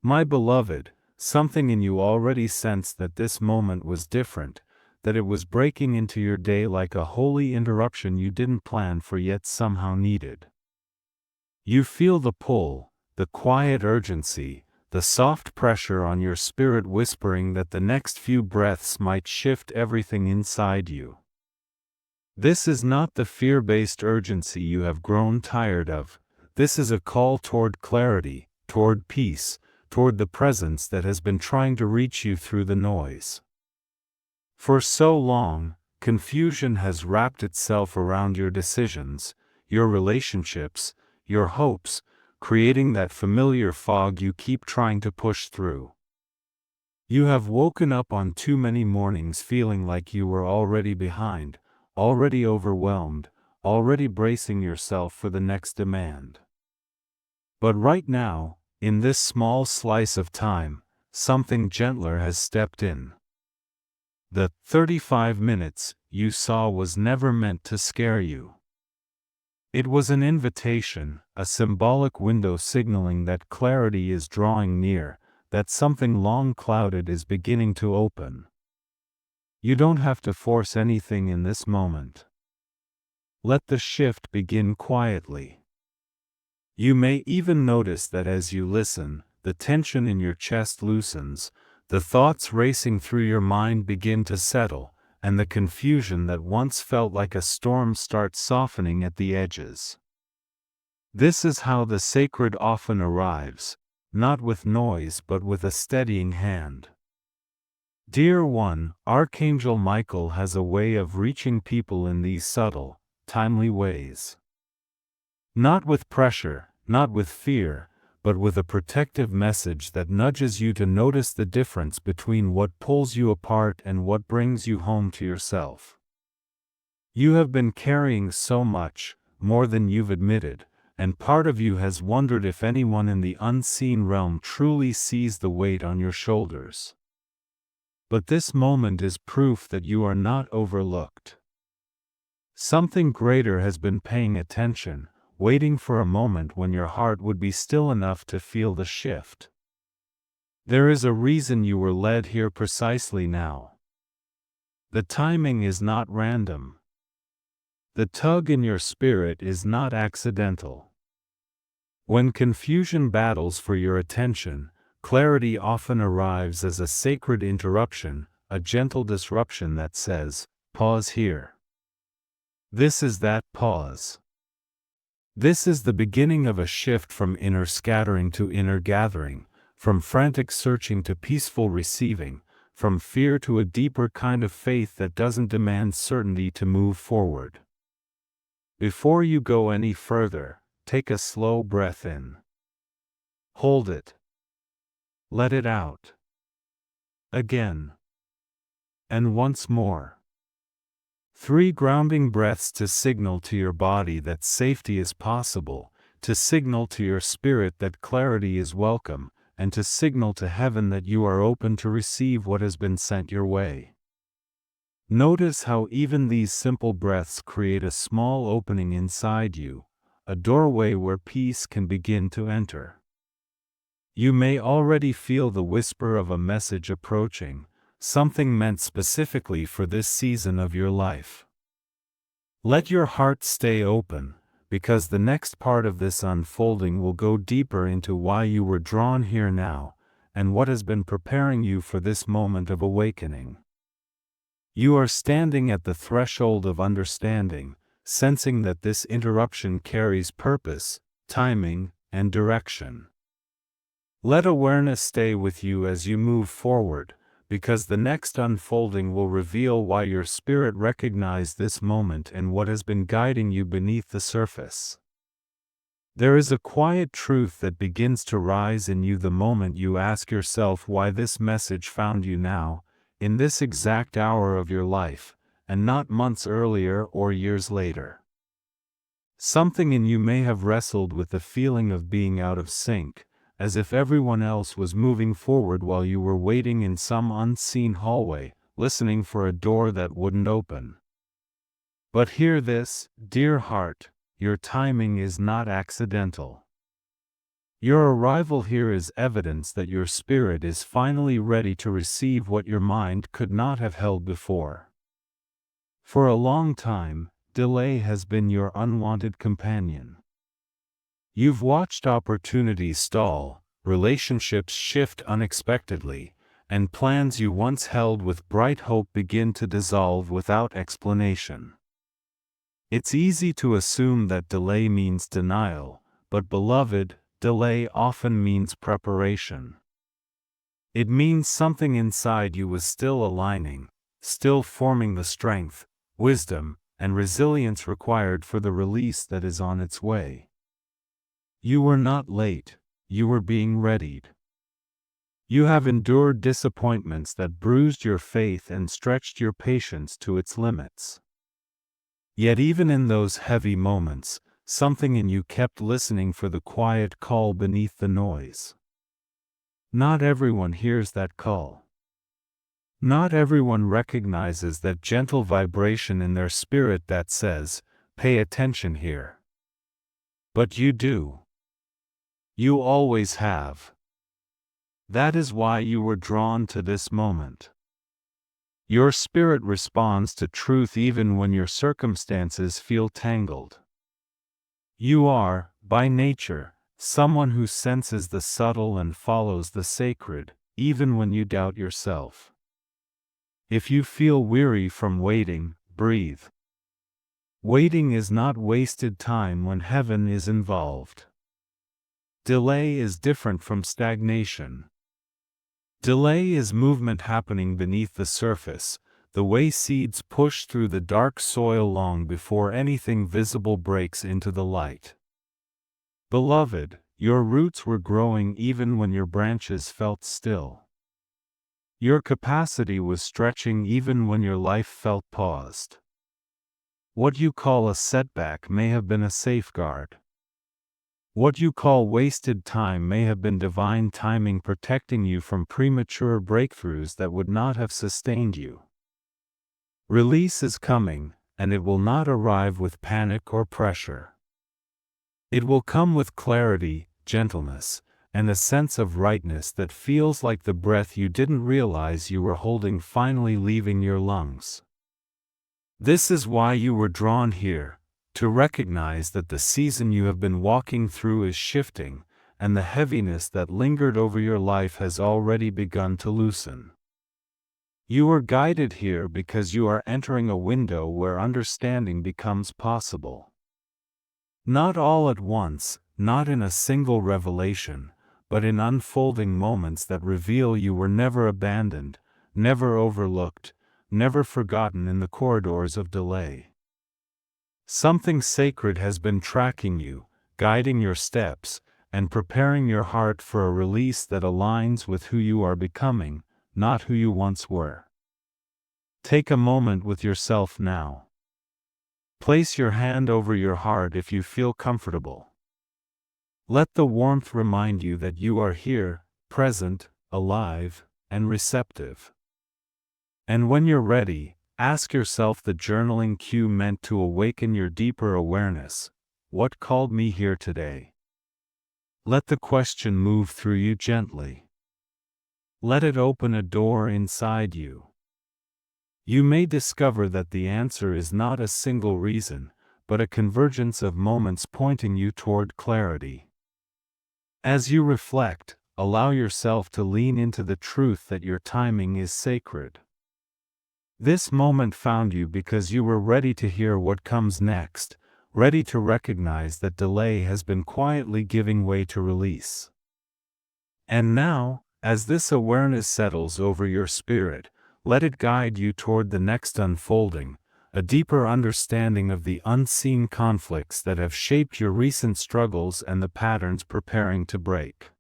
My beloved, something in you already sensed that this moment was different, that it was breaking into your day like a holy interruption you didn't plan for yet somehow needed. You feel the pull, the quiet urgency, the soft pressure on your spirit whispering that the next few breaths might shift everything inside you. This is not the fear-based urgency you have grown tired of. This is a call toward clarity, toward peace, toward the presence that has been trying to reach you through the noise. For so long, confusion has wrapped itself around your decisions, your relationships, your hopes, creating that familiar fog you keep trying to push through. You have woken up on too many mornings feeling like you were already behind, already overwhelmed, already bracing yourself for the next demand. But right now, in this small slice of time, something gentler has stepped in. The 35 minutes you saw was never meant to scare you. It was an invitation, a symbolic window signaling that clarity is drawing near, that something long clouded is beginning to open. You don't have to force anything in this moment. Let the shift begin quietly. You may even notice that as you listen, the tension in your chest loosens, the thoughts racing through your mind begin to settle, and the confusion that once felt like a storm starts softening at the edges. This is how the sacred often arrives, not with noise but with a steadying hand. Dear one, Archangel Michael has a way of reaching people in these subtle, timely ways. Not with pressure, not with fear, but with a protective message that nudges you to notice the difference between what pulls you apart and what brings you home to yourself. You have been carrying so much, more than you've admitted, and part of you has wondered if anyone in the unseen realm truly sees the weight on your shoulders. But this moment is proof that you are not overlooked. Something greater has been paying attention, waiting for a moment when your heart would be still enough to feel the shift. There is a reason you were led here precisely now. The timing is not random. The tug in your spirit is not accidental. When confusion battles for your attention, clarity often arrives as a sacred interruption, a gentle disruption that says, "Pause here." This is that pause. This is the beginning of a shift from inner scattering to inner gathering, from frantic searching to peaceful receiving, from fear to a deeper kind of faith that doesn't demand certainty to move forward. Before you go any further, take a slow breath in. Hold it. Let it out. Again. And once more. 3 grounding breaths to signal to your body that safety is possible, to signal to your spirit that clarity is welcome, and to signal to heaven that you are open to receive what has been sent your way. Notice how even these simple breaths create a small opening inside you, a doorway where peace can begin to enter. You may already feel the whisper of a message approaching, something meant specifically for this season of your life. Let your heart stay open, because the next part of this unfolding will go deeper into why you were drawn here now, and what has been preparing you for this moment of awakening. You are standing at the threshold of understanding, sensing that this interruption carries purpose, timing, and direction. Let awareness stay with you as you move forward, because the next unfolding will reveal why your spirit recognized this moment and what has been guiding you beneath the surface. There is a quiet truth that begins to rise in you the moment you ask yourself why this message found you now, in this exact hour of your life, and not months earlier or years later. Something in you may have wrestled with the feeling of being out of sync, as if everyone else was moving forward while you were waiting in some unseen hallway, listening for a door that wouldn't open. But hear this, dear heart, your timing is not accidental. Your arrival here is evidence that your spirit is finally ready to receive what your mind could not have held before. For a long time, delay has been your unwanted companion. You've watched opportunities stall, relationships shift unexpectedly, and plans you once held with bright hope begin to dissolve without explanation. It's easy to assume that delay means denial, but beloved, delay often means preparation. It means something inside you was still aligning, still forming the strength, wisdom, and resilience required for the release that is on its way. You were not late, you were being readied. You have endured disappointments that bruised your faith and stretched your patience to its limits. Yet even in those heavy moments, something in you kept listening for the quiet call beneath the noise. Not everyone hears that call. Not everyone recognizes that gentle vibration in their spirit that says, "Pay attention here." But you do. You always have. That is why you were drawn to this moment. Your spirit responds to truth even when your circumstances feel tangled. You are, by nature, someone who senses the subtle and follows the sacred, even when you doubt yourself. If you feel weary from waiting, breathe. Waiting is not wasted time when heaven is involved. Delay is different from stagnation. Delay is movement happening beneath the surface, the way seeds push through the dark soil long before anything visible breaks into the light. Beloved, your roots were growing even when your branches felt still. Your capacity was stretching even when your life felt paused. What you call a setback may have been a safeguard. What you call wasted time may have been divine timing protecting you from premature breakthroughs that would not have sustained you. Release is coming, and it will not arrive with panic or pressure. It will come with clarity, gentleness, and a sense of rightness that feels like the breath you didn't realize you were holding finally leaving your lungs. This is why you were drawn here, to recognize that the season you have been walking through is shifting, and the heaviness that lingered over your life has already begun to loosen. You are guided here because you are entering a window where understanding becomes possible. Not all at once, not in a single revelation, but in unfolding moments that reveal you were never abandoned, never overlooked, never forgotten in the corridors of delay. Something sacred has been tracking you, guiding your steps, and preparing your heart for a release that aligns with who you are becoming, not who you once were. Take a moment with yourself now. Place your hand over your heart if you feel comfortable. Let the warmth remind you that you are here, present, alive, and receptive. And when you're ready, ask yourself the journaling cue meant to awaken your deeper awareness. What called me here today? Let the question move through you gently. Let it open a door inside you. You may discover that the answer is not a single reason, but a convergence of moments pointing you toward clarity. As you reflect, allow yourself to lean into the truth that your timing is sacred. This moment found you because you were ready to hear what comes next, ready to recognize that delay has been quietly giving way to release. And now, as this awareness settles over your spirit, let it guide you toward the next unfolding, a deeper understanding of the unseen conflicts that have shaped your recent struggles and the patterns preparing to break.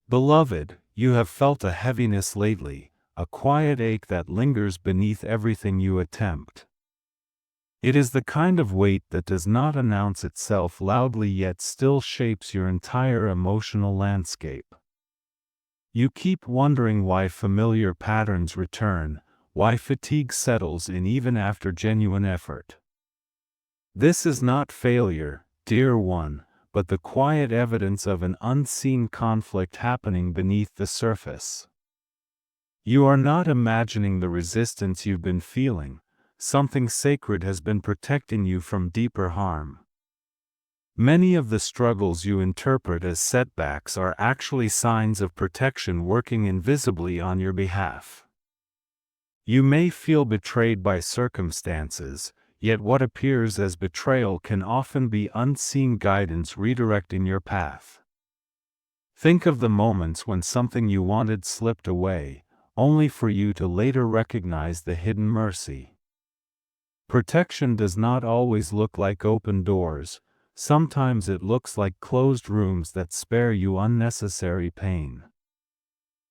Beloved, you have felt a heaviness lately, a quiet ache that lingers beneath everything you attempt. It is the kind of weight that does not announce itself loudly yet still shapes your entire emotional landscape. You keep wondering why familiar patterns return, why fatigue settles in even after genuine effort. This is not failure, dear one, but the quiet evidence of an unseen conflict happening beneath the surface. You are not imagining the resistance you've been feeling. Something sacred has been protecting you from deeper harm. Many of the struggles you interpret as setbacks are actually signs of protection working invisibly on your behalf. You may feel betrayed by circumstances, yet what appears as betrayal can often be unseen guidance redirecting your path. Think of the moments when something you wanted slipped away, only for you to later recognize the hidden mercy. Protection does not always look like open doors. Sometimes it looks like closed rooms that spare you unnecessary pain.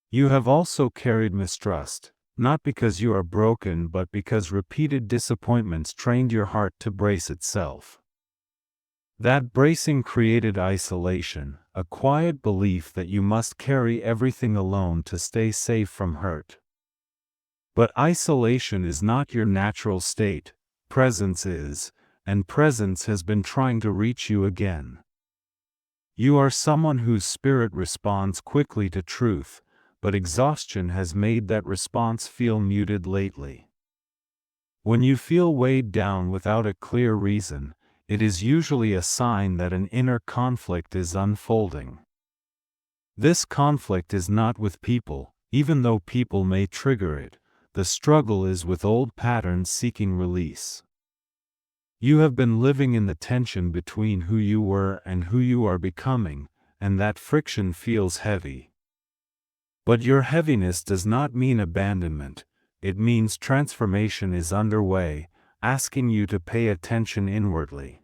You have also carried mistrust, not because you are broken but because repeated disappointments trained your heart to brace itself. That bracing created isolation, a quiet belief that you must carry everything alone to stay safe from hurt. But isolation is not your natural state, presence is, and presence has been trying to reach you again. You are someone whose spirit responds quickly to truth, but exhaustion has made that response feel muted lately. When you feel weighed down without a clear reason, it is usually a sign that an inner conflict is unfolding. This conflict is not with people, even though people may trigger it. The struggle is with old patterns seeking release. You have been living in the tension between who you were and who you are becoming, and that friction feels heavy. But your heaviness does not mean abandonment, it means transformation is underway, asking you to pay attention inwardly.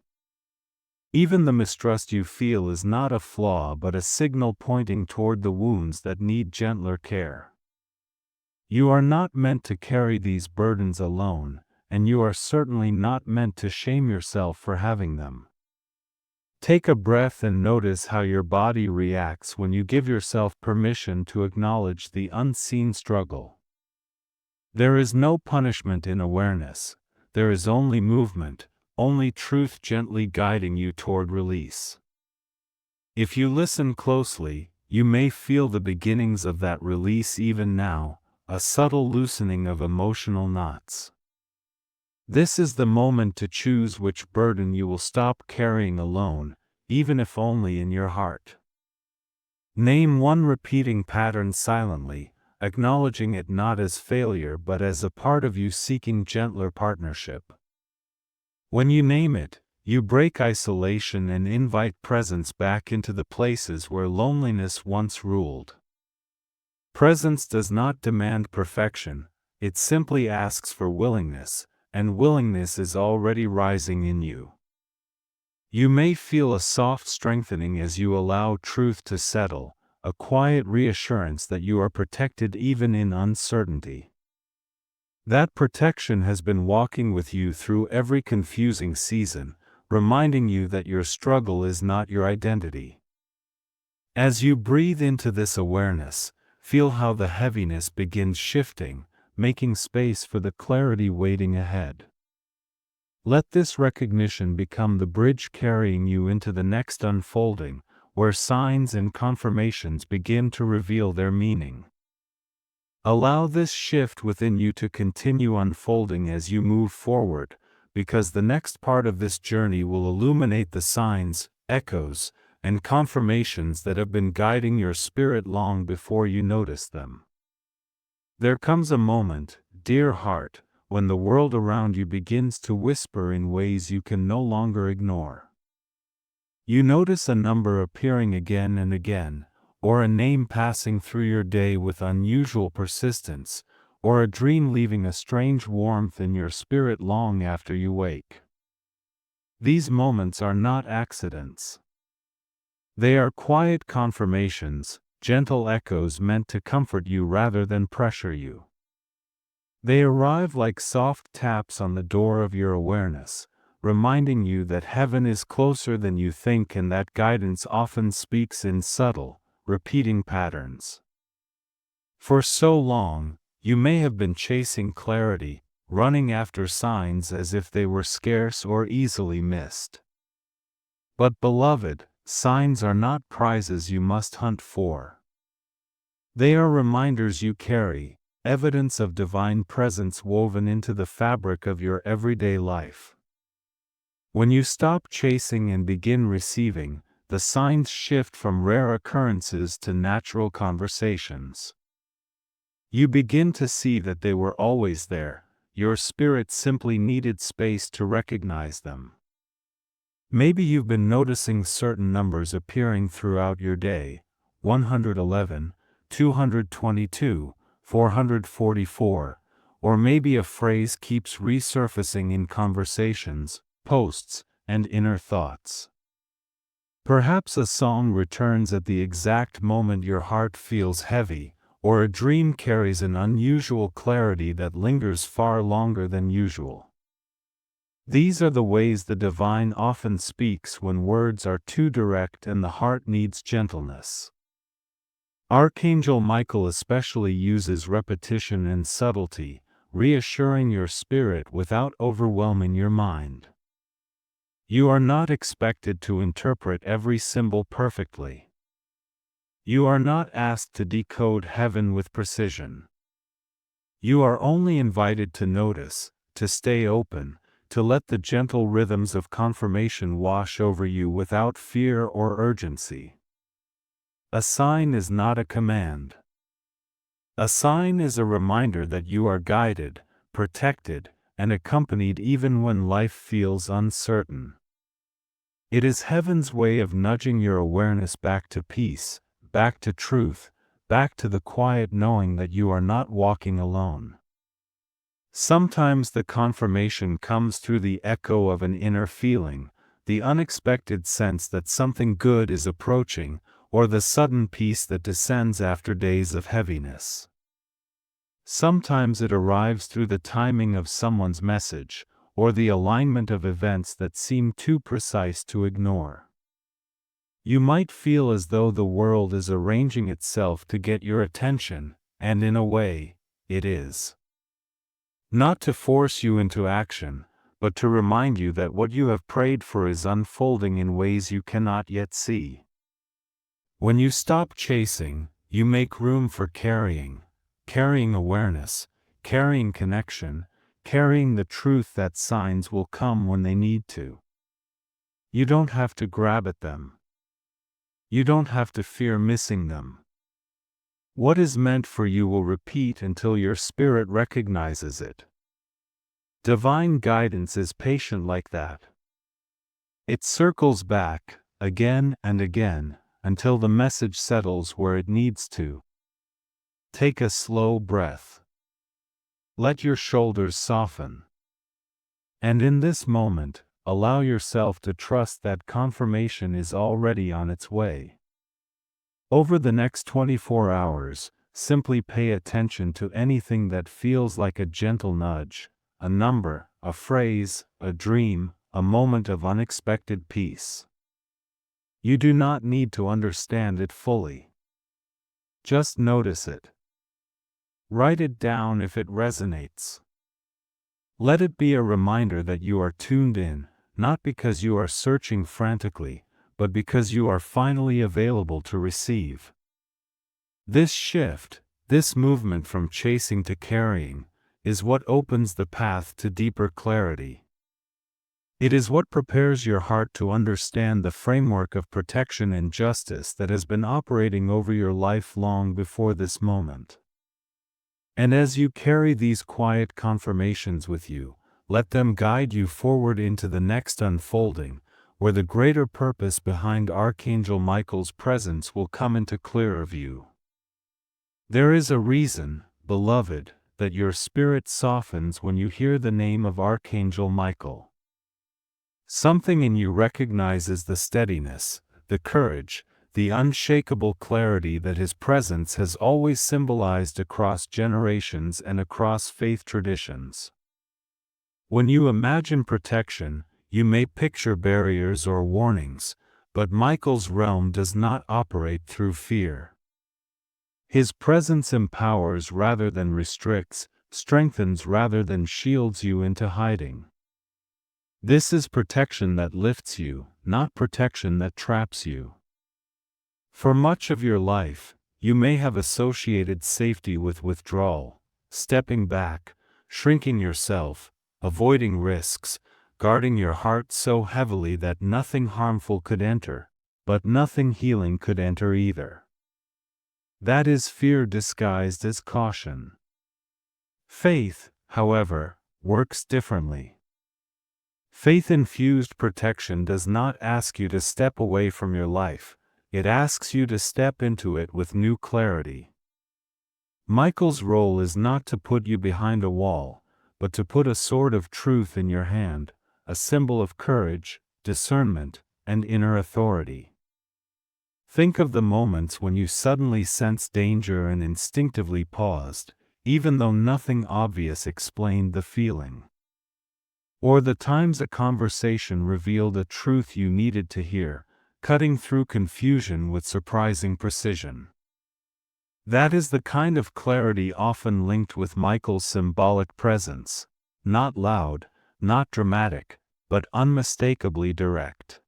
Even the mistrust you feel is not a flaw but a signal pointing toward the wounds that need gentler care. You are not meant to carry these burdens alone, and you are certainly not meant to shame yourself for having them. Take a breath and notice how your body reacts when you give yourself permission to acknowledge the unseen struggle. There is no punishment in awareness, there is only movement, only truth gently guiding you toward release. If you listen closely, you may feel the beginnings of that release even now, a subtle loosening of emotional knots. This is the moment to choose which burden you will stop carrying alone, even if only in your heart. Name one repeating pattern silently, acknowledging it not as failure but as a part of you seeking gentler partnership. When you name it, you break isolation and invite presence back into the places where loneliness once ruled. Presence does not demand perfection, it simply asks for willingness, and willingness is already rising in you. You may feel a soft strengthening as you allow truth to settle, a quiet reassurance that you are protected even in uncertainty. That protection has been walking with you through every confusing season, reminding you that your struggle is not your identity. As you breathe into this awareness, feel how the heaviness begins shifting, making space for the clarity waiting ahead. Let this recognition become the bridge carrying you into the next unfolding, where signs and confirmations begin to reveal their meaning. Allow this shift within you to continue unfolding as you move forward, because the next part of this journey will illuminate the signs, echoes, and confirmations that have been guiding your spirit long before you notice them. There comes a moment, dear heart, when the world around you begins to whisper in ways you can no longer ignore. You notice a number appearing again and again, or a name passing through your day with unusual persistence, or a dream leaving a strange warmth in your spirit long after you wake. These moments are not accidents. They are quiet confirmations, gentle echoes meant to comfort you rather than pressure you. They arrive like soft taps on the door of your awareness, reminding you that heaven is closer than you think and that guidance often speaks in subtle, repeating patterns. For so long, you may have been chasing clarity, running after signs as if they were scarce or easily missed. But beloved, Signs are not prizes you must hunt for. They are reminders you carry, evidence of divine presence woven into the fabric of your everyday life. When you stop chasing and begin receiving, the signs shift from rare occurrences to natural conversations. You begin to see that they were always there, your spirit simply needed space to recognize them. Maybe you've been noticing certain numbers appearing throughout your day: 111, 222, 444, or maybe a phrase keeps resurfacing in conversations, posts, and inner thoughts. Perhaps a song returns at the exact moment your heart feels heavy, or a dream carries an unusual clarity that lingers far longer than usual. These are the ways the divine often speaks when words are too direct and the heart needs gentleness. Archangel Michael especially uses repetition and subtlety, reassuring your spirit without overwhelming your mind. You are not expected to interpret every symbol perfectly. You are not asked to decode heaven with precision. You are only invited to notice, to stay open, to let the gentle rhythms of confirmation wash over you without fear or urgency. A sign is not a command. A sign is a reminder that you are guided, protected, and accompanied even when life feels uncertain. It is heaven's way of nudging your awareness back to peace, back to truth, back to the quiet knowing that you are not walking alone. Sometimes the confirmation comes through the echo of an inner feeling, the unexpected sense that something good is approaching, or the sudden peace that descends after days of heaviness. Sometimes it arrives through the timing of someone's message, or the alignment of events that seem too precise to ignore. You might feel as though the world is arranging itself to get your attention, and in a way, it is. Not to force you into action, but to remind you that what you have prayed for is unfolding in ways you cannot yet see. When you stop chasing, you make room for carrying awareness, carrying connection, carrying the truth that signs will come when they need to. You don't have to grab at them. You don't have to fear missing them. What is meant for you will repeat until your spirit recognizes it. Divine guidance is patient like that. It circles back, again and again, until the message settles where it needs to. Take a slow breath. Let your shoulders soften. And in this moment, allow yourself to trust that confirmation is already on its way. Over the next 24 hours, simply pay attention to anything that feels like a gentle nudge, a number, a phrase, a dream, a moment of unexpected peace. You do not need to understand it fully. Just notice it. Write it down if it resonates. Let it be a reminder that you are tuned in, not because you are searching frantically, but because you are finally available to receive. This shift, this movement from chasing to carrying, is what opens the path to deeper clarity. It is what prepares your heart to understand the framework of protection and justice that has been operating over your life long before this moment. And as you carry these quiet confirmations with you, let them guide you forward into the next unfolding, where the greater purpose behind Archangel Michael's presence will come into clearer view. There is a reason, beloved, that your spirit softens when you hear the name of Archangel Michael. Something in you recognizes the steadiness, the courage, the unshakable clarity that his presence has always symbolized across generations and across faith traditions. When you imagine protection, you may picture barriers or warnings, but Michael's realm does not operate through fear. His presence empowers rather than restricts, strengthens rather than shields you into hiding. This is protection that lifts you, not protection that traps you. For much of your life, you may have associated safety with withdrawal, stepping back, shrinking yourself, avoiding risks, guarding your heart so heavily that nothing harmful could enter, but nothing healing could enter either. That is fear disguised as caution. Faith, however, works differently. Faith-infused protection does not ask you to step away from your life, it asks you to step into it with new clarity. Michael's role is not to put you behind a wall, but to put a sword of truth in your hand, a symbol of courage, discernment, and inner authority. Think of the moments when you suddenly sensed danger and instinctively paused, even though nothing obvious explained the feeling. Or the times a conversation revealed a truth you needed to hear, cutting through confusion with surprising precision. That is the kind of clarity often linked with Michael's symbolic presence, not loud, not dramatic, but unmistakably direct.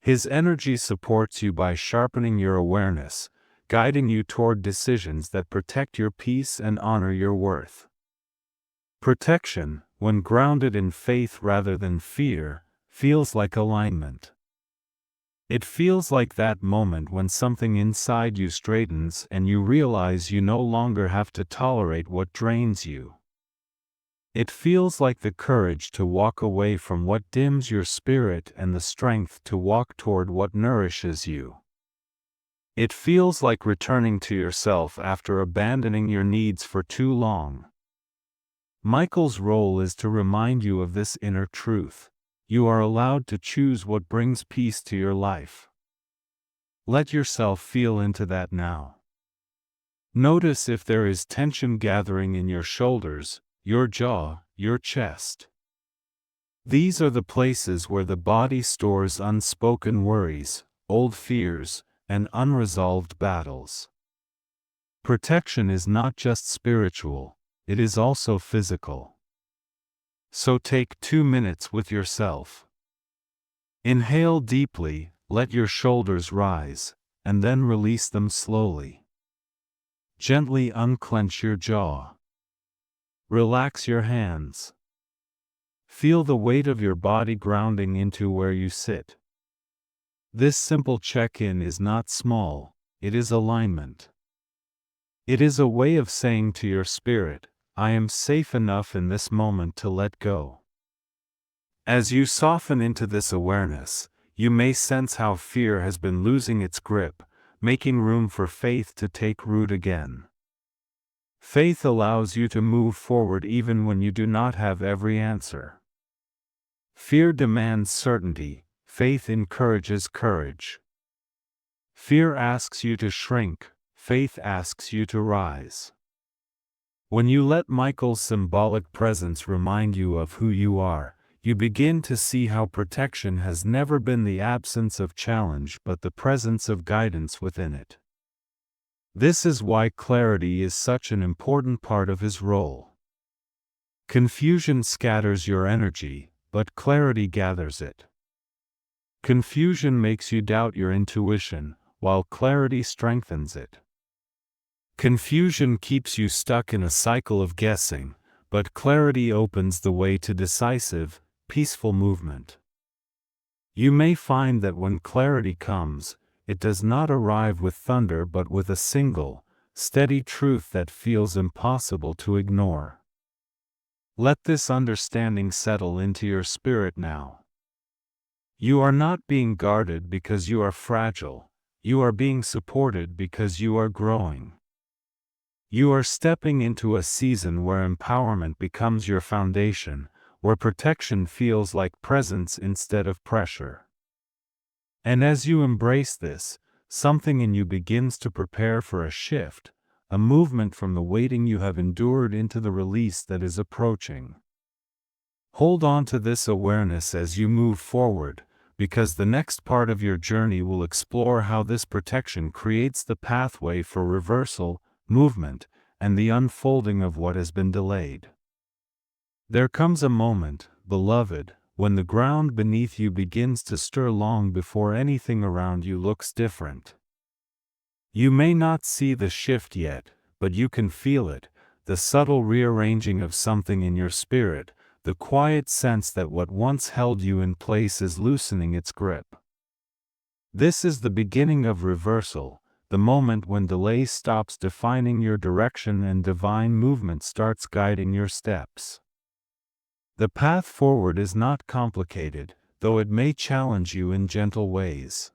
His energy supports you by sharpening your awareness, guiding you toward decisions that protect your peace and honor your worth. Protection, when grounded in faith rather than fear, feels like alignment. It feels like that moment when something inside you straightens and you realize you no longer have to tolerate what drains you. It feels like the courage to walk away from what dims your spirit and the strength to walk toward what nourishes you. It feels like returning to yourself after abandoning your needs for too long. Michael's role is to remind you of this inner truth. You are allowed to choose what brings peace to your life. Let yourself feel into that now. Notice if there is tension gathering in your shoulders, your jaw, your chest. These are the places where the body stores unspoken worries, old fears, and unresolved battles. Protection is not just spiritual, it is also physical. So take 2 minutes with yourself. Inhale deeply, let your shoulders rise, and then release them slowly. Gently unclench your jaw. Relax your hands. Feel the weight of your body grounding into where you sit. This simple check-in is not small, it is alignment. It is a way of saying to your spirit, I am safe enough in this moment to let go. As you soften into this awareness, you may sense how fear has been losing its grip, making room for faith to take root again. Faith allows you to move forward even when you do not have every answer. Fear demands certainty, faith encourages courage. Fear asks you to shrink, faith asks you to rise. When you let Michael's symbolic presence remind you of who you are, you begin to see how protection has never been the absence of challenge but the presence of guidance within it. This is why clarity is such an important part of his role. Confusion scatters your energy, but clarity gathers it. Confusion makes you doubt your intuition, while clarity strengthens it. Confusion keeps you stuck in a cycle of guessing, but clarity opens the way to decisive, peaceful movement. You may find that when clarity comes, it does not arrive with thunder but with a single, steady truth that feels impossible to ignore. Let this understanding settle into your spirit now. You are not being guarded because you are fragile, you are being supported because you are growing. You are stepping into a season where empowerment becomes your foundation, where protection feels like presence instead of pressure. And as you embrace this, something in you begins to prepare for a shift, a movement from the waiting you have endured into the release that is approaching. Hold on to this awareness as you move forward, because the next part of your journey will explore how this protection creates the pathway for reversal, movement, and the unfolding of what has been delayed. There comes a moment, beloved, when the ground beneath you begins to stir long before anything around you looks different. You may not see the shift yet, but you can feel it, the subtle rearranging of something in your spirit, the quiet sense that what once held you in place is loosening its grip. This is the beginning of reversal, the moment when delay stops defining your direction and divine movement starts guiding your steps. The path forward is not complicated, though it may challenge you in gentle ways.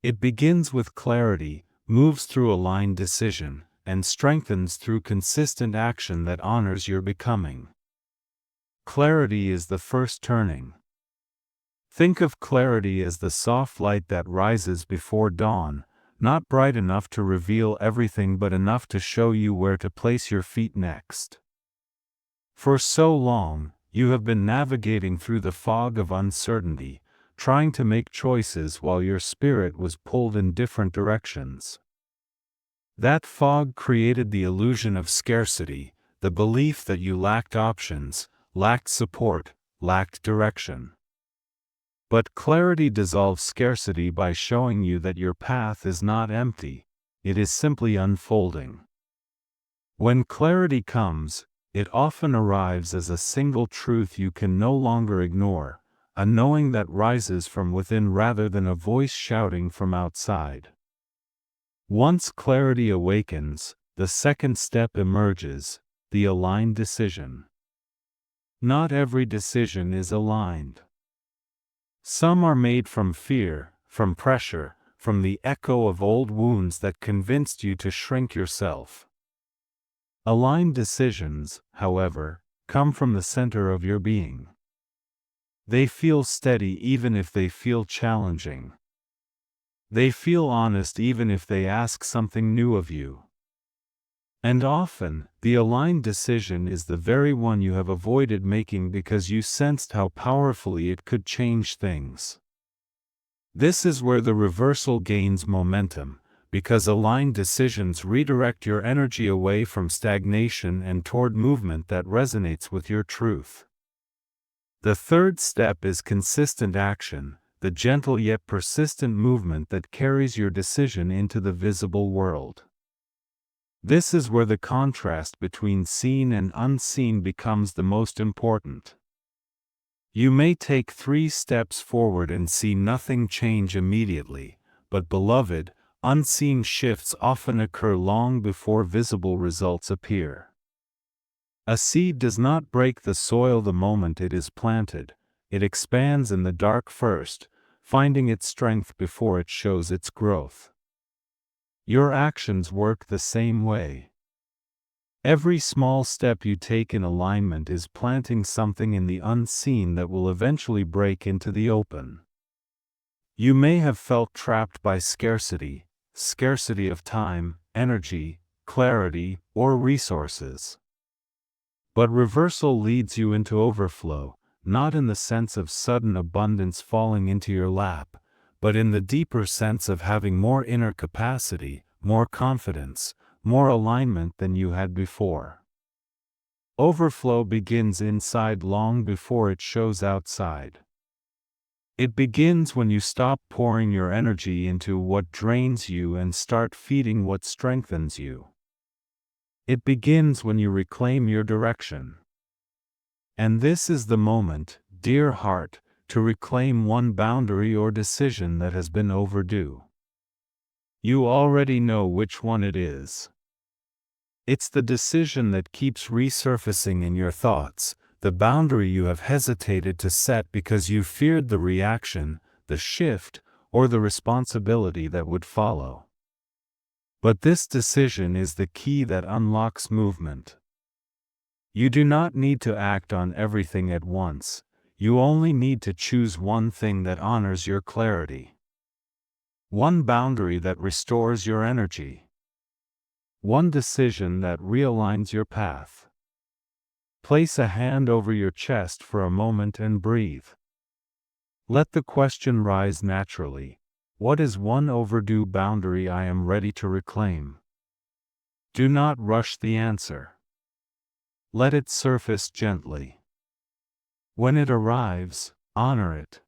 It begins with clarity, moves through aligned decision, and strengthens through consistent action that honors your becoming. Clarity is the first turning. Think of clarity as the soft light that rises before dawn, not bright enough to reveal everything but enough to show you where to place your feet next. For so long, you have been navigating through the fog of uncertainty, trying to make choices while your spirit was pulled in different directions. That fog created the illusion of scarcity, the belief that you lacked options, lacked support, lacked direction. But clarity dissolves scarcity by showing you that your path is not empty, it is simply unfolding. When clarity comes, it often arrives as a single truth you can no longer ignore, a knowing that rises from within rather than a voice shouting from outside. Once clarity awakens, the second step emerges, the aligned decision. Not every decision is aligned. Some are made from fear, from pressure, from the echo of old wounds that convinced you to shrink yourself. Aligned decisions, however, come from the center of your being. They feel steady even if they feel challenging. They feel honest even if they ask something new of you. And often, the aligned decision is the very one you have avoided making because you sensed how powerfully it could change things. This is where the reversal gains momentum, because aligned decisions redirect your energy away from stagnation and toward movement that resonates with your truth. The third step is consistent action, the gentle yet persistent movement that carries your decision into the visible world. This is where the contrast between seen and unseen becomes the most important. You may take 3 steps forward and see nothing change immediately, but beloved, unseen shifts often occur long before visible results appear. A seed does not break the soil the moment it is planted, it expands in the dark first, finding its strength before it shows its growth. Your actions work the same way. Every small step you take in alignment is planting something in the unseen that will eventually break into the open. You may have felt trapped by scarcity of time, energy, clarity, or resources. But reversal leads you into overflow, not in the sense of sudden abundance falling into your lap, but in the deeper sense of having more inner capacity, more confidence, more alignment than you had before. Overflow begins inside long before it shows outside. It begins when you stop pouring your energy into what drains you and start feeding what strengthens you. It begins when you reclaim your direction. And this is the moment, dear heart, to reclaim one boundary or decision that has been overdue. You already know which one it is. It's the decision that keeps resurfacing in your thoughts, the boundary you have hesitated to set because you feared the reaction, the shift, or the responsibility that would follow. But this decision is the key that unlocks movement. You do not need to act on everything at once, you only need to choose one thing that honors your clarity. One boundary that restores your energy. One decision that realigns your path. Place a hand over your chest for a moment and breathe. Let the question rise naturally. What is one overdue boundary I am ready to reclaim? Do not rush the answer. Let it surface gently. When it arrives, honor it.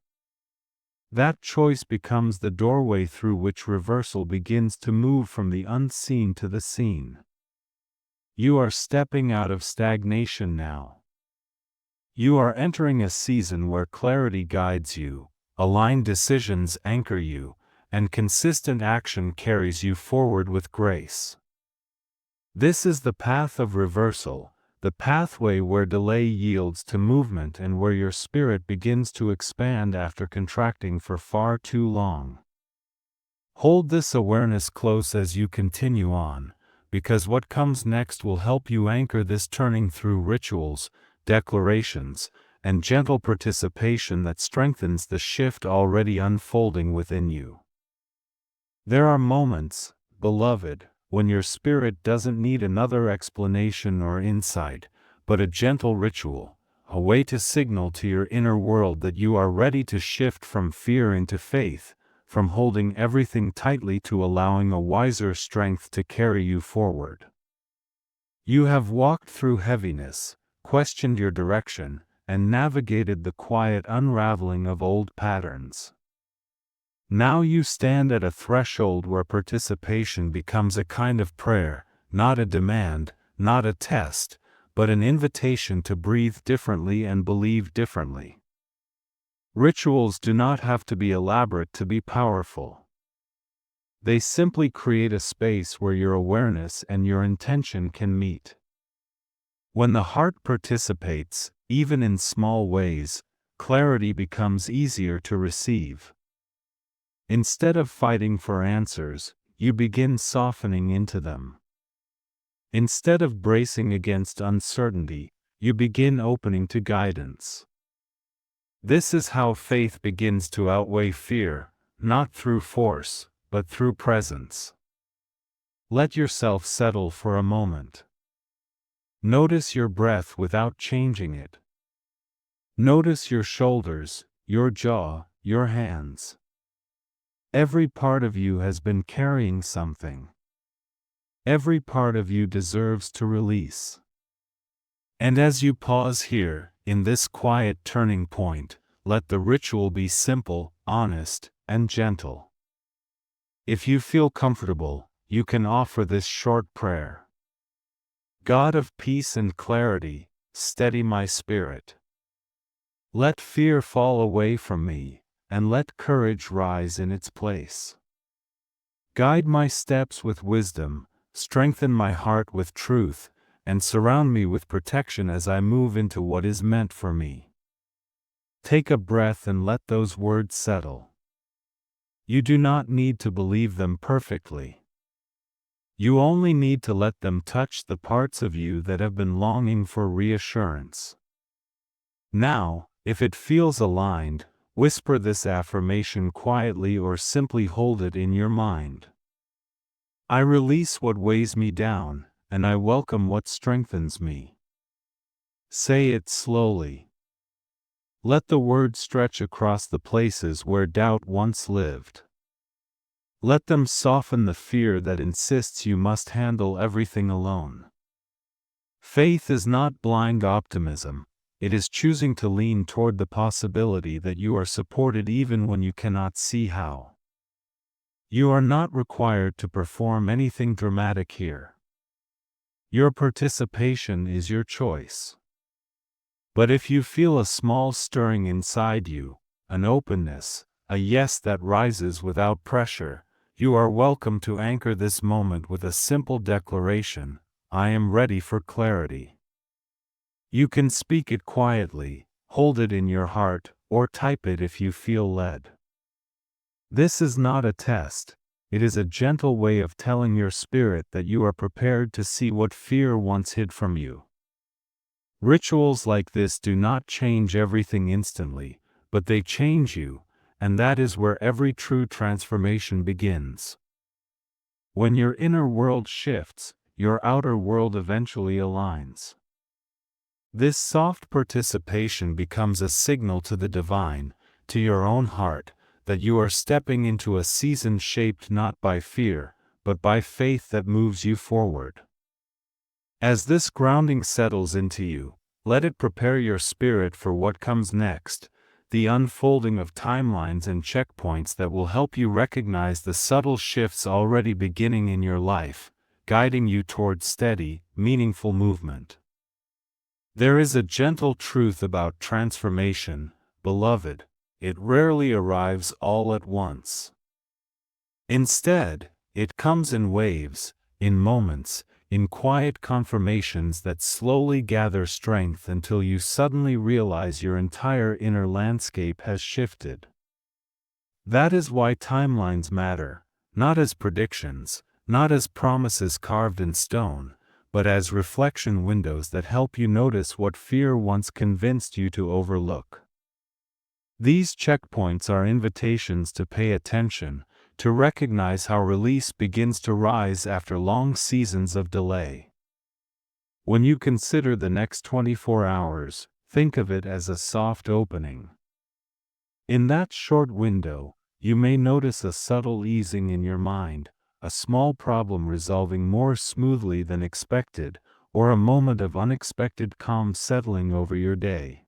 That choice becomes the doorway through which reversal begins to move from the unseen to the seen. You are stepping out of stagnation now. You are entering a season where clarity guides you, aligned decisions anchor you, and consistent action carries you forward with grace. This is the path of reversal, the pathway where delay yields to movement and where your spirit begins to expand after contracting for far too long. Hold this awareness close as you continue on, because what comes next will help you anchor this turning through rituals, declarations, and gentle participation that strengthens the shift already unfolding within you. There are moments, beloved, when your spirit doesn't need another explanation or insight, but a gentle ritual, a way to signal to your inner world that you are ready to shift from fear into faith, from holding everything tightly to allowing a wiser strength to carry you forward. You have walked through heaviness, questioned your direction, and navigated the quiet unraveling of old patterns. Now you stand at a threshold where participation becomes a kind of prayer, not a demand, not a test, but an invitation to breathe differently and believe differently. Rituals do not have to be elaborate to be powerful. They simply create a space where your awareness and your intention can meet. When the heart participates, even in small ways, clarity becomes easier to receive. Instead of fighting for answers, you begin softening into them. Instead of bracing against uncertainty, you begin opening to guidance. This is how faith begins to outweigh fear, not through force, but through presence. Let yourself settle for a moment. Notice your breath without changing it. Notice your shoulders, your jaw, your hands. Every part of you has been carrying something. Every part of you deserves to release. And as you pause here, in this quiet turning point, let the ritual be simple, honest, and gentle. If you feel comfortable, you can offer this short prayer. God of peace and clarity, steady my spirit. Let fear fall away from me, and let courage rise in its place. Guide my steps with wisdom, strengthen my heart with truth, and surround me with protection as I move into what is meant for me. Take a breath and let those words settle. You do not need to believe them perfectly. You only need to let them touch the parts of you that have been longing for reassurance. Now, if it feels aligned, whisper this affirmation quietly or simply hold it in your mind. I release what weighs me down, and I welcome what strengthens me. Say it slowly. Let the words stretch across the places where doubt once lived. Let them soften the fear that insists you must handle everything alone. Faith is not blind optimism. It is choosing to lean toward the possibility that you are supported even when you cannot see how. You are not required to perform anything dramatic here. Your participation is your choice. But if you feel a small stirring inside you, an openness, a yes that rises without pressure, you are welcome to anchor this moment with a simple declaration: I am ready for clarity. You can speak it quietly, hold it in your heart, or type it if you feel led. This is not a test. It is a gentle way of telling your spirit that you are prepared to see what fear once hid from you. Rituals like this do not change everything instantly, but they change you, and that is where every true transformation begins. When your inner world shifts, your outer world eventually aligns. This soft participation becomes a signal to the divine, to your own heart, that you are stepping into a season shaped not by fear, but by faith that moves you forward. As this grounding settles into you, Let it prepare your spirit for what comes next, the unfolding of timelines and checkpoints that will help you recognize the subtle shifts already beginning in your life, guiding you toward steady, meaningful movement. There is a gentle truth about transformation, beloved. It rarely arrives all at once. Instead, it comes in waves, in moments, in quiet confirmations that slowly gather strength until you suddenly realize your entire inner landscape has shifted. That is why timelines matter, not as predictions, not as promises carved in stone, but as reflection windows that help you notice what fear once convinced you to overlook. These checkpoints are invitations to pay attention, to recognize how release begins to rise after long seasons of delay. When you consider the next 24 hours, think of it as a soft opening. In that short window, you may notice a subtle easing in your mind, a small problem resolving more smoothly than expected, or a moment of unexpected calm settling over your day.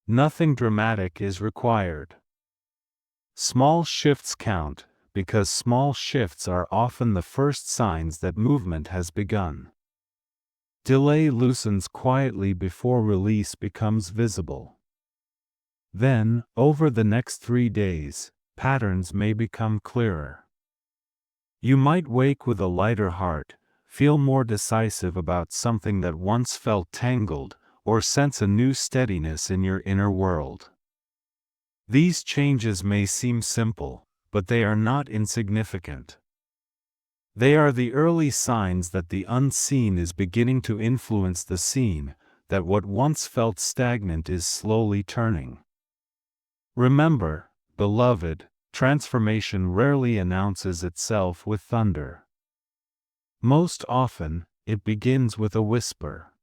Nothing dramatic is required. Small shifts count, because small shifts are often the first signs that movement has begun. Delay loosens quietly before release becomes visible. Then, over the next 3 days, patterns may become clearer. You might wake with a lighter heart, feel more decisive about something that once felt tangled, or sense a new steadiness in your inner world. These changes may seem simple, but they are not insignificant. They are the early signs that the unseen is beginning to influence the seen, that what once felt stagnant is slowly turning. Remember, beloved, transformation rarely announces itself with thunder. Most often, it begins with a whisper.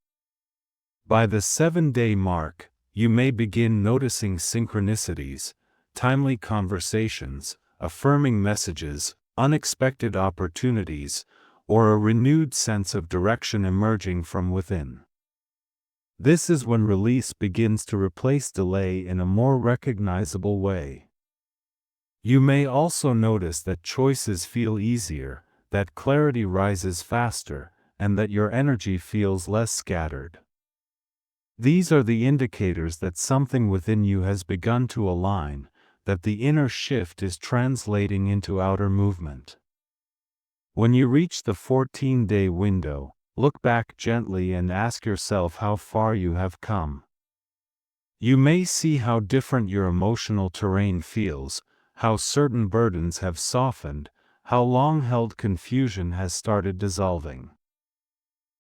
By the 7-day mark, you may begin noticing synchronicities, timely conversations, affirming messages, unexpected opportunities, or a renewed sense of direction emerging from within. This is when release begins to replace delay in a more recognizable way. You may also notice that choices feel easier, that clarity rises faster, and that your energy feels less scattered. These are the indicators that something within you has begun to align, that the inner shift is translating into outer movement. When you reach the 14-day window, look back gently and ask yourself how far you have come. You may see how different your emotional terrain feels, how certain burdens have softened, how long-held confusion has started dissolving.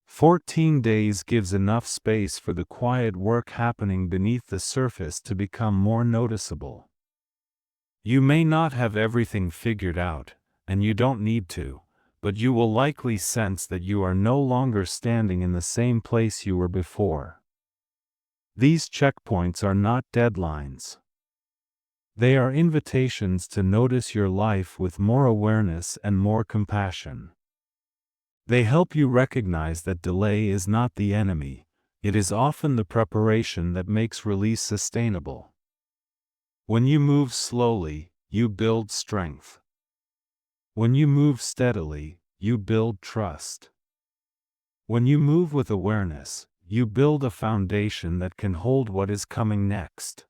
14 days gives enough space for the quiet work happening beneath the surface to become more noticeable. You may not have everything figured out, and you don't need to, but you will likely sense that you are no longer standing in the same place you were before. These checkpoints are not deadlines. They are invitations to notice your life with more awareness and more compassion. They help you recognize that delay is not the enemy, it is often the preparation that makes release sustainable. When you move slowly, you build strength. When you move steadily, you build trust. When you move with awareness, you build a foundation that can hold what is coming next.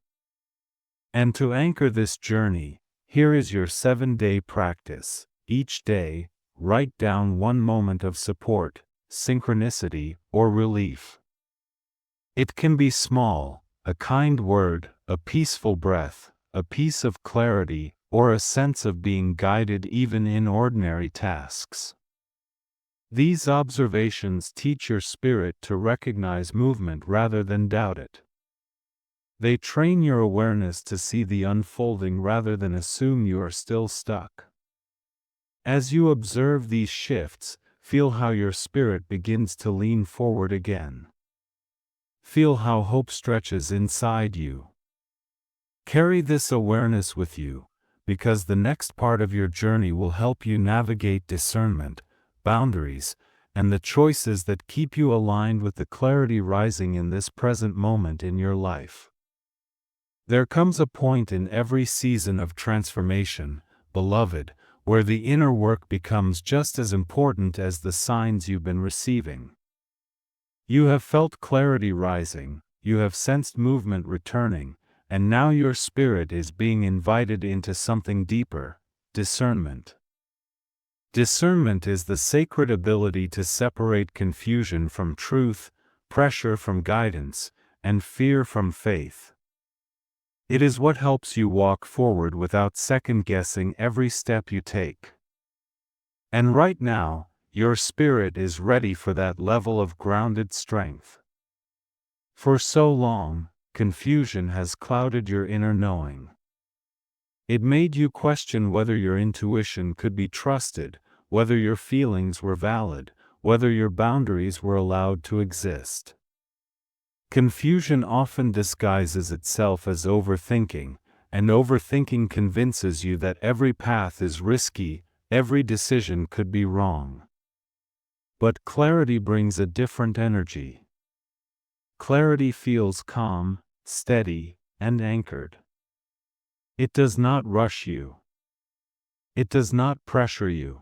And to anchor this journey, here is your 7-day practice. Each day, write down one moment of support, synchronicity, or relief. It can be small, a kind word, a peaceful breath, a piece of clarity, or a sense of being guided even in ordinary tasks. These observations teach your spirit to recognize movement rather than doubt it. They train your awareness to see the unfolding rather than assume you are still stuck. As you observe these shifts, feel how your spirit begins to lean forward again. Feel how hope stretches inside you. Carry this awareness with you, because the next part of your journey will help you navigate discernment, boundaries, and the choices that keep you aligned with the clarity rising in this present moment in your life. There comes a point in every season of transformation, beloved, where the inner work becomes just as important as the signs you've been receiving. You have felt clarity rising, you have sensed movement returning, and now your spirit is being invited into something deeper: discernment. Discernment is the sacred ability to separate confusion from truth, pressure from guidance, and fear from faith. It is what helps you walk forward without second-guessing every step you take. And right now, your spirit is ready for that level of grounded strength. For so long, confusion has clouded your inner knowing. It made you question whether your intuition could be trusted, whether your feelings were valid, whether your boundaries were allowed to exist. Confusion often disguises itself as overthinking, and overthinking convinces you that every path is risky, every decision could be wrong. But clarity brings a different energy. Clarity feels calm, steady, and anchored. It does not rush you. It does not pressure you.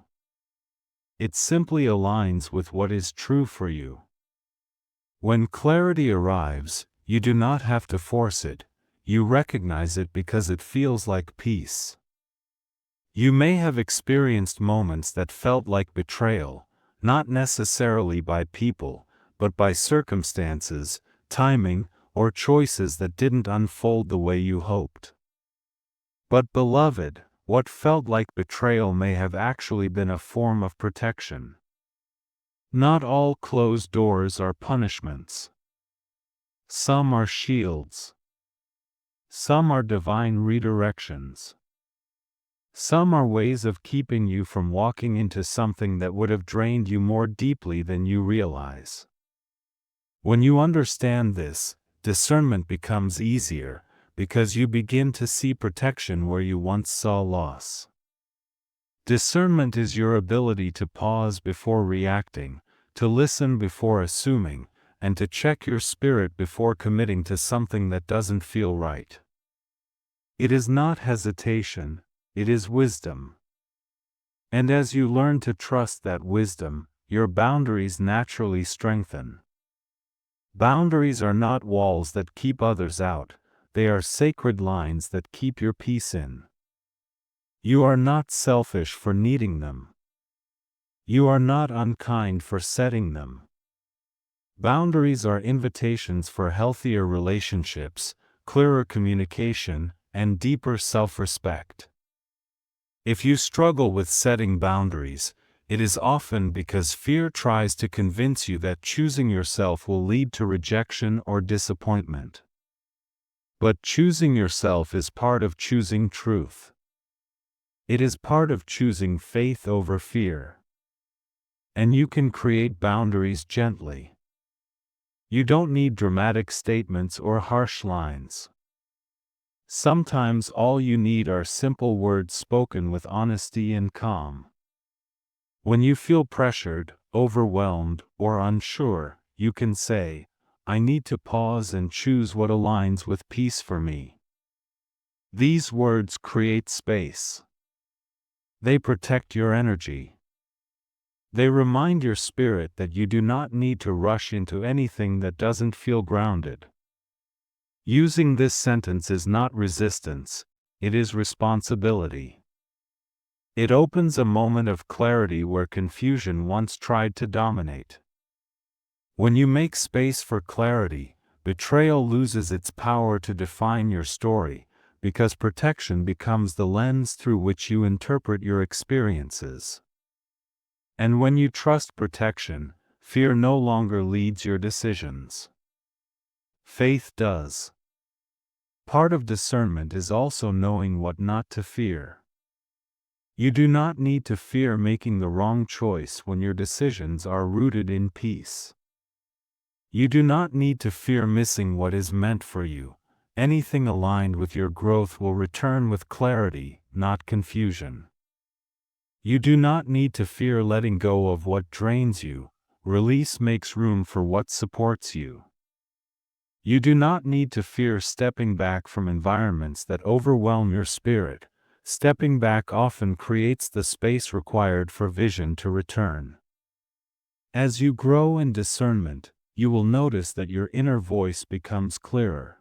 It simply aligns with what is true for you. When clarity arrives, you do not have to force it, you recognize it because it feels like peace. You may have experienced moments that felt like betrayal, not necessarily by people, but by circumstances, timing, or choices that didn't unfold the way you hoped. But beloved, what felt like betrayal may have actually been a form of protection. Not all closed doors are punishments. Some are shields. Some are divine redirections. Some are ways of keeping you from walking into something that would have drained you more deeply than you realize. When you understand this, discernment becomes easier, because you begin to see protection where you once saw loss. Discernment is your ability to pause before reacting, to listen before assuming, and to check your spirit before committing to something that doesn't feel right. It is not hesitation, it is wisdom. And as you learn to trust that wisdom, your boundaries naturally strengthen. Boundaries are not walls that keep others out, they are sacred lines that keep your peace in. You are not selfish for needing them. You are not unkind for setting them. Boundaries are invitations for healthier relationships, clearer communication, and deeper self-respect. If you struggle with setting boundaries, it is often because fear tries to convince you that choosing yourself will lead to rejection or disappointment. But choosing yourself is part of choosing truth. It is part of choosing faith over fear. And you can create boundaries gently. You don't need dramatic statements or harsh lines. Sometimes all you need are simple words spoken with honesty and calm. When you feel pressured, overwhelmed, or unsure, you can say, "I need to pause and choose what aligns with peace for me." These words create space. They protect your energy. They remind your spirit that you do not need to rush into anything that doesn't feel grounded. Using this sentence is not resistance, it is responsibility. It opens a moment of clarity where confusion once tried to dominate. When you make space for clarity, betrayal loses its power to define your story, because protection becomes the lens through which you interpret your experiences. And when you trust protection, fear no longer leads your decisions. Faith does. Part of discernment is also knowing what not to fear. You do not need to fear making the wrong choice when your decisions are rooted in peace. You do not need to fear missing what is meant for you. Anything aligned with your growth will return with clarity, not confusion. You do not need to fear letting go of what drains you. Release makes room for what supports you. You do not need to fear stepping back from environments that overwhelm your spirit. Stepping back often creates the space required for vision to return. As you grow in discernment, you will notice that your inner voice becomes clearer.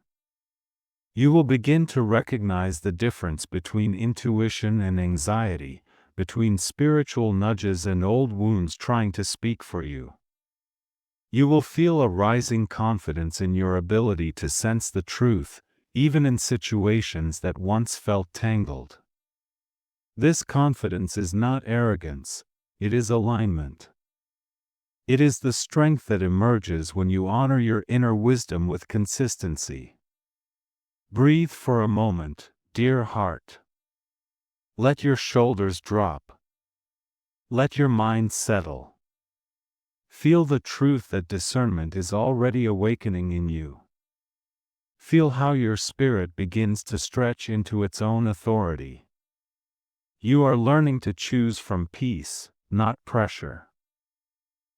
You will begin to recognize the difference between intuition and anxiety, between spiritual nudges and old wounds trying to speak for you. You will feel a rising confidence in your ability to sense the truth, even in situations that once felt tangled. This confidence is not arrogance, it is alignment. It is the strength that emerges when you honor your inner wisdom with consistency. Breathe for a moment, dear heart. Let your shoulders drop. Let your mind settle. Feel the truth that discernment is already awakening in you. Feel how your spirit begins to stretch into its own authority. You are learning to choose from peace, not pressure.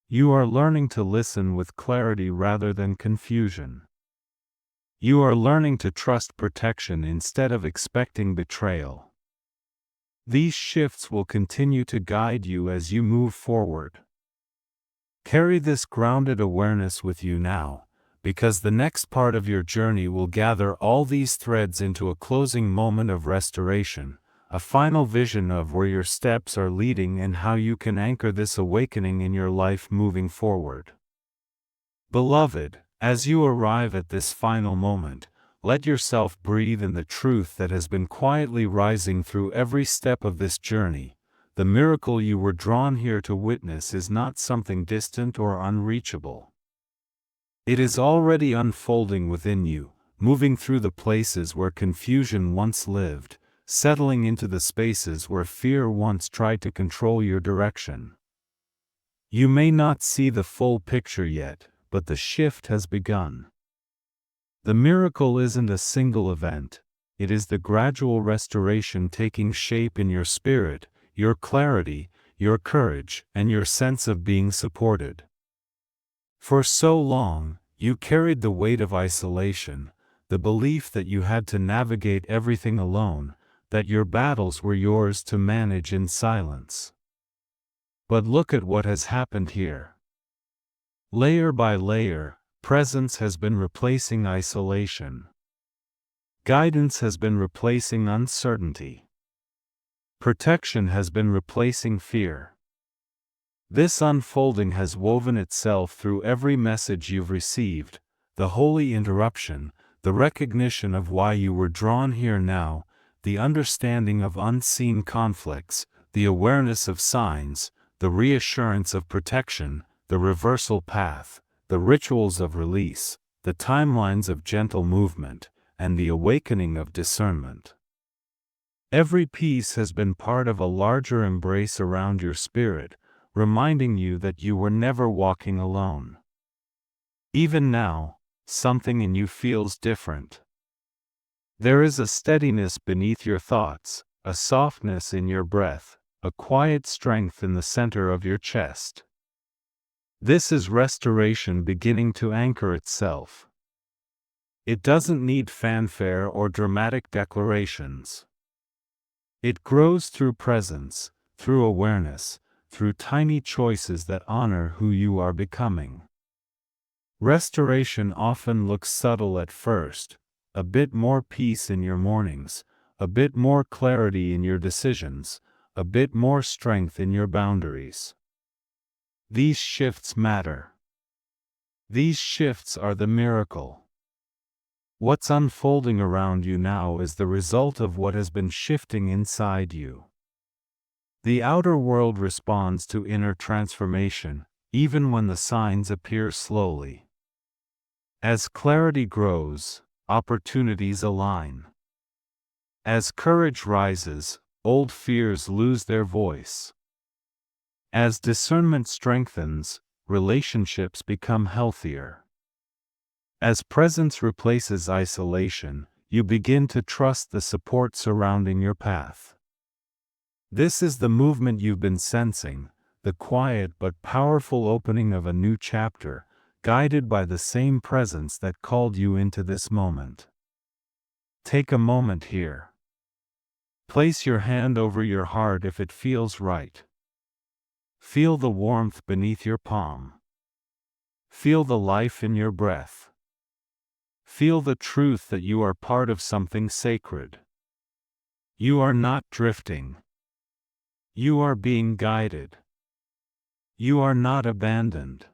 You are learning to listen with clarity rather than confusion. You are learning to trust protection instead of expecting betrayal. These shifts will continue to guide you as you move forward. Carry this grounded awareness with you now, because the next part of your journey will gather all these threads into a closing moment of restoration, a final vision of where your steps are leading and how you can anchor this awakening in your life moving forward. Beloved, as you arrive at this final moment, let yourself breathe in the truth that has been quietly rising through every step of this journey. The miracle you were drawn here to witness is not something distant or unreachable. It is already unfolding within you, moving through the places where confusion once lived, settling into the spaces where fear once tried to control your direction. You may not see the full picture yet, but the shift has begun. The miracle isn't a single event, it is the gradual restoration taking shape in your spirit, your clarity, your courage, and your sense of being supported. For so long, you carried the weight of isolation, the belief that you had to navigate everything alone, that your battles were yours to manage in silence. But look at what has happened here. Layer by layer, presence has been replacing isolation. Guidance has been replacing uncertainty. Protection has been replacing fear. This unfolding has woven itself through every message you've received, the holy interruption, the recognition of why you were drawn here now, the understanding of unseen conflicts, the awareness of signs, the reassurance of protection, the reversal path, the rituals of release, the timelines of gentle movement, and the awakening of discernment. Every piece has been part of a larger embrace around your spirit, reminding you that you were never walking alone. Even now, something in you feels different. There is a steadiness beneath your thoughts, a softness in your breath, a quiet strength in the center of your chest. This is restoration beginning to anchor itself. It doesn't need fanfare or dramatic declarations. It grows through presence, through awareness, through tiny choices that honor who you are becoming. Restoration often looks subtle at first, a bit more peace in your mornings, a bit more clarity in your decisions, a bit more strength in your boundaries. These shifts matter. These shifts are the miracle. What's unfolding around you now is the result of what has been shifting inside you. The outer world responds to inner transformation, even when the signs appear slowly. As clarity grows, opportunities align. As courage rises, old fears lose their voice. As discernment strengthens, relationships become healthier. As presence replaces isolation, you begin to trust the support surrounding your path. This is the movement you've been sensing, the quiet but powerful opening of a new chapter, guided by the same presence that called you into this moment. Take a moment here. Place your hand over your heart if it feels right. Feel the warmth beneath your palm. Feel the life in your breath. Feel the truth that you are part of something sacred. You are not drifting. You are being guided. You are not abandoned.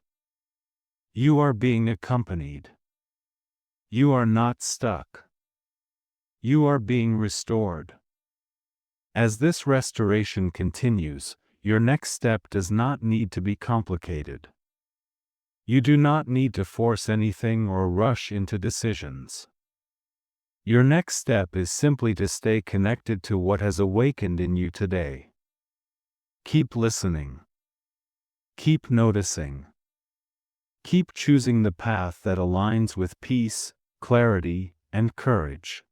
You are being accompanied. You are not stuck. You are being restored. As this restoration continues, your next step does not need to be complicated. You do not need to force anything or rush into decisions. Your next step is simply to stay connected to what has awakened in you today. Keep listening. Keep noticing. Keep choosing the path that aligns with peace, clarity, and courage.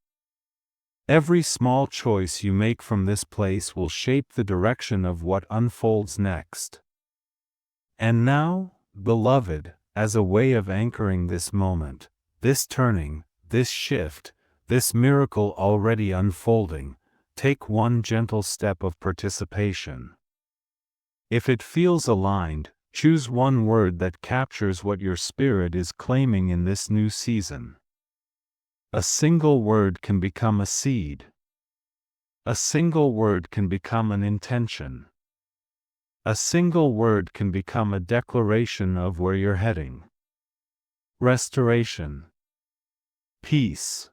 Every small choice you make from this place will shape the direction of what unfolds next. And now, beloved, as a way of anchoring this moment, this turning, this shift, this miracle already unfolding, take one gentle step of participation. If it feels aligned, choose one word that captures what your spirit is claiming in this new season. A single word can become a seed. A single word can become an intention. A single word can become a declaration of where you're heading. Restoration. Peace.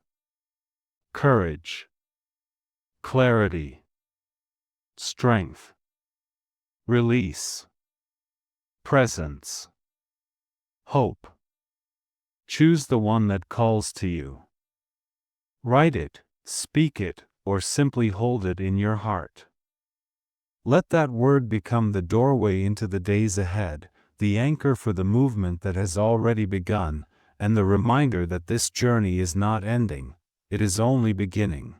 Courage. Clarity. Strength. Release. Presence. Hope. Choose the one that calls to you. Write it, speak it, or simply hold it in your heart. Let that word become the doorway into the days ahead, the anchor for the movement that has already begun, and the reminder that this journey is not ending, it is only beginning.